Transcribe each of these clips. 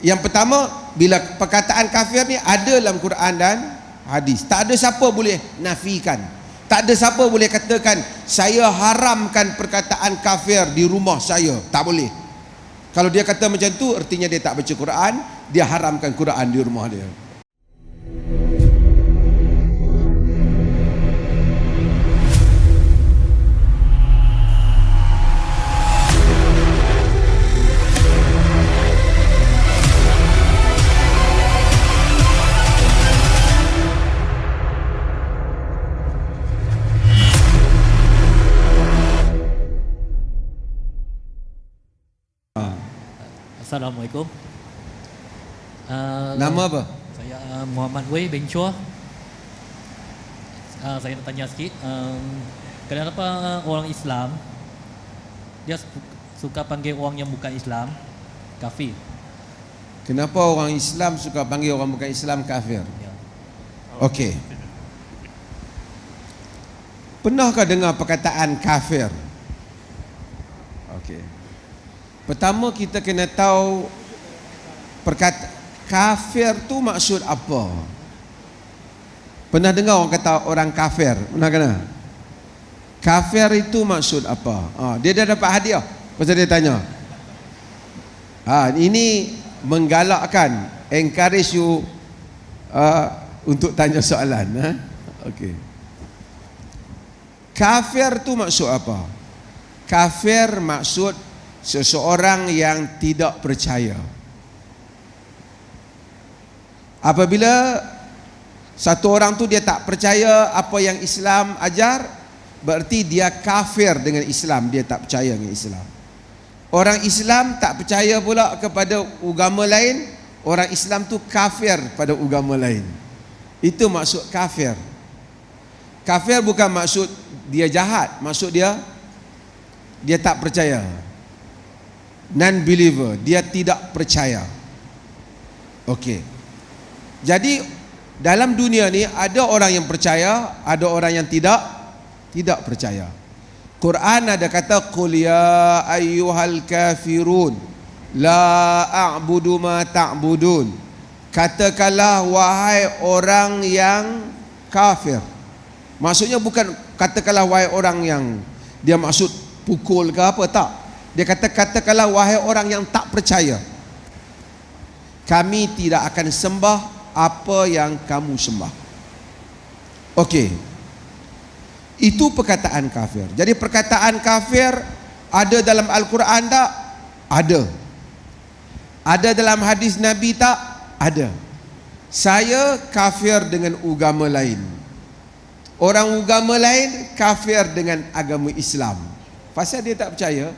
Yang pertama, bila perkataan kafir ni ada dalam Quran dan hadis, tak ada siapa boleh nafikan, tak ada siapa boleh katakan saya haramkan perkataan kafir di rumah saya, tak boleh. Kalau dia kata macam tu, artinya dia tak baca Quran, dia haramkan Quran di rumah dia. Assalamualaikum. Nama apa? Saya Muhammad Wei bin Chua. Saya nak tanya sikit, kenapa orang Islam dia suka panggil orang yang bukan Islam kafir? Kenapa orang Islam suka panggil orang bukan Islam kafir? Ya. Okey. Pernahkah dengar perkataan kafir? Okey. Pertama kita kena tahu kafir tu maksud apa. Pernah dengar orang kata orang kafir? Pernah kena? Kafir itu maksud apa? Dia dah dapat hadiah. Pasal dia tanya. Ini menggalakkan, encourage you untuk tanya soalan. Okey. Kafir tu maksud apa? Kafir maksud seseorang yang tidak percaya. Apabila satu orang tu dia tak percaya apa yang Islam ajar, berarti dia kafir dengan Islam, dia tak percaya dengan Islam. Orang Islam tak percaya pula kepada agama lain, orang Islam tu kafir pada agama lain. Itu maksud kafir. Kafir bukan maksud dia jahat, maksud dia tak percaya. Non-believer, dia tidak percaya. Okey. Jadi dalam dunia ni ada orang yang percaya, ada orang yang tidak percaya. Quran ada kata qul ya ayyuhal kafirun la a'budu ma ta'budun. Katakanlah wahai orang yang kafir. Maksudnya bukan katakanlah wahai orang yang dia maksud pukul ke apa, tak. Dia katakanlah wahai orang yang tak percaya, kami tidak akan sembah apa yang kamu sembah. Okey. Itu perkataan kafir. Jadi perkataan kafir ada dalam Al-Quran tak? Ada. Ada dalam hadis Nabi tak? Ada. Saya kafir dengan agama lain. Orang agama lain kafir dengan agama Islam. Pasal dia tak percaya.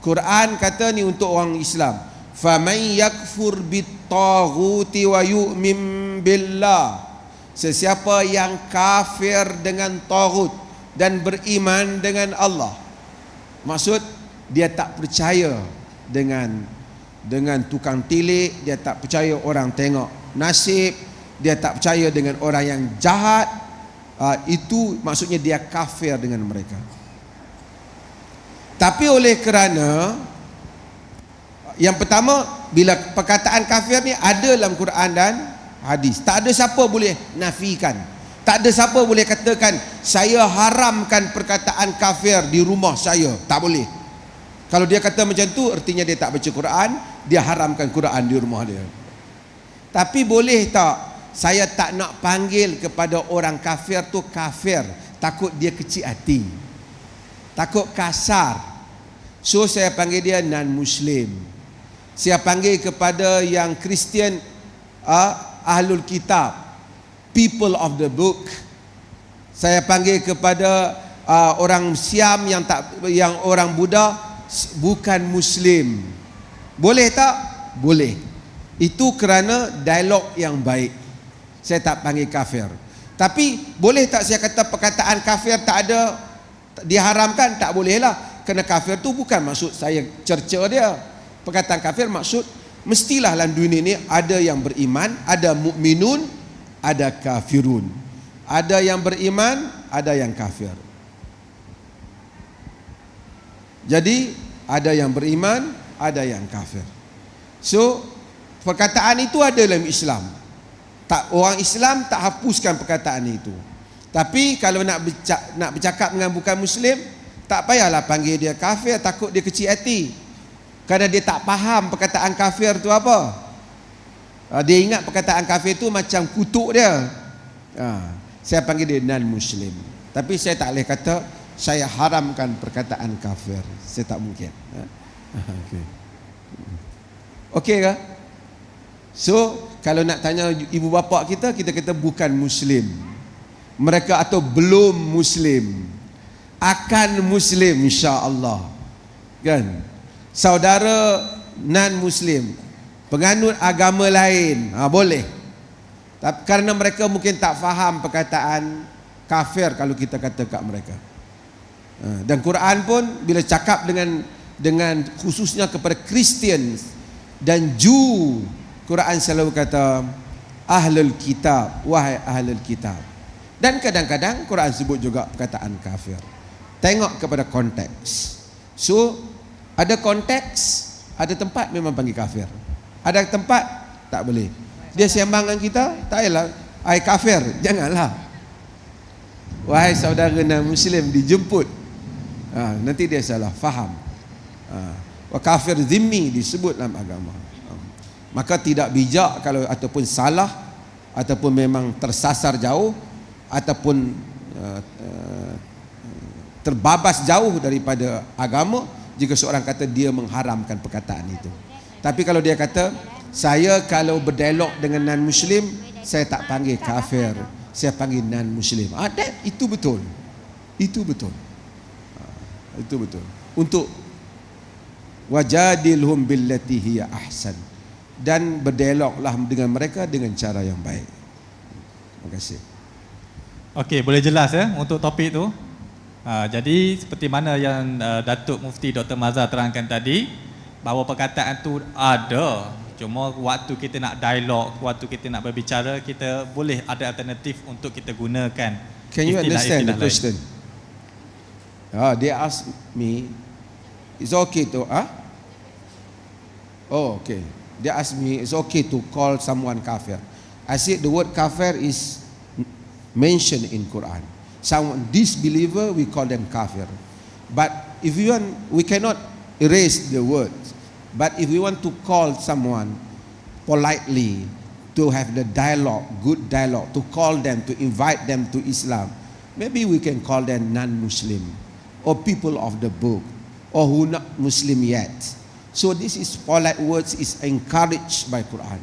Quran kata ni untuk orang Islam. Faman yakfur bit-taghuti wa yu'min billah. Sesiapa yang kafir dengan taghut dan beriman dengan Allah. Maksud dia tak percaya dengan tukang tilik, dia tak percaya orang tengok nasib, dia tak percaya dengan orang yang jahat. Itu maksudnya dia kafir dengan mereka. Tapi oleh kerana yang pertama, bila perkataan kafir ni ada dalam Quran dan hadis, tak ada siapa boleh nafikan, tak ada siapa boleh katakan saya haramkan perkataan kafir di rumah saya, tak boleh. Kalau dia kata macam tu, artinya dia tak baca Quran, dia haramkan Quran di rumah dia. Tapi boleh tak saya tak nak panggil kepada orang kafir tu kafir, takut dia kecil hati, takut kasar. So saya panggil dia non-Muslim. Saya panggil kepada yang Kristian, Ahlul Kitab, people of the book. Saya panggil kepada orang Siam yang orang Buddha, bukan Muslim. Boleh tak? Boleh. Itu kerana dialog yang baik. Saya tak panggil kafir. Tapi boleh tak saya kata perkataan kafir tak ada, diharamkan? Tak boleh lah. Kerana kafir tu bukan maksud saya cerca dia. Perkataan kafir maksud mestilah dalam dunia ni ada yang beriman, ada mukminun, ada kafirun. Ada yang beriman, ada yang kafir. Jadi ada yang beriman, ada yang kafir. So Perkataan itu ada dalam Islam. Orang Islam tak hapuskan perkataan itu. Tapi kalau nak bercakap dengan bukan Muslim, tak payahlah panggil dia kafir, takut dia kecil hati. Kerana dia tak faham perkataan kafir tu apa. Dia ingat perkataan kafir tu macam kutuk dia. Saya panggil dia non-Muslim. Tapi saya tak boleh kata saya haramkan perkataan kafir. Saya tak mungkin. Okey ke? So, kalau nak tanya ibu bapa kita, kita kata bukan Muslim. Mereka atau belum Muslim. Akan Muslim insya-Allah. Kan? Saudara non-Muslim, penganut agama lain, boleh. Tapi kerana mereka mungkin tak faham perkataan kafir kalau kita kata kat mereka. Dan Quran pun bila cakap dengan khususnya kepada Kristian dan Jew, Quran selalu kata ahlul kitab, wahai ahlul kitab. Dan kadang-kadang Quran sebut juga perkataan kafir. Tengok kepada konteks. So ada konteks, ada tempat memang panggil kafir. Ada tempat tak boleh. Dia sembang dengan kita, tak payahlah ai kafir, janganlah. Wahai saudara non-Muslim, dijemput. Nanti dia salah faham. Wa kafir zimmi disebut dalam agama. Maka tidak bijak kalau ataupun salah ataupun memang tersasar jauh ataupun terbabas jauh daripada agama jika seorang kata dia mengharamkan perkataan itu. Tapi kalau dia kata saya kalau berdialog dengan non-Muslim saya tak panggil kafir, saya panggil non-Muslim. Itu betul. Itu betul. Itu betul. Untuk wajadilhum billati hiya ahsan, dan berdialoglah dengan mereka dengan cara yang baik. Terima kasih. Okey, boleh jelas ya untuk topik tu. Jadi seperti mana yang Datuk Mufti Dr. Mazhar terangkan tadi, bahawa perkataan tu ada, cuma waktu kita nak dialog, waktu kita nak berbicara, kita boleh ada alternatif untuk kita gunakan. Can you understand the question? They ask me, it's okay to okay. They ask me, it's okay to call someone kafir. I said the word kafir is mentioned in Quran. Someone disbeliever, we call them kafir. But if you want, we cannot erase the word. But if we want to call someone politely, to have the dialogue, good dialogue, to call them, to invite them to Islam, maybe we can call them non-Muslim or people of the book or who not Muslim yet. So this is polite words is encouraged by Quran.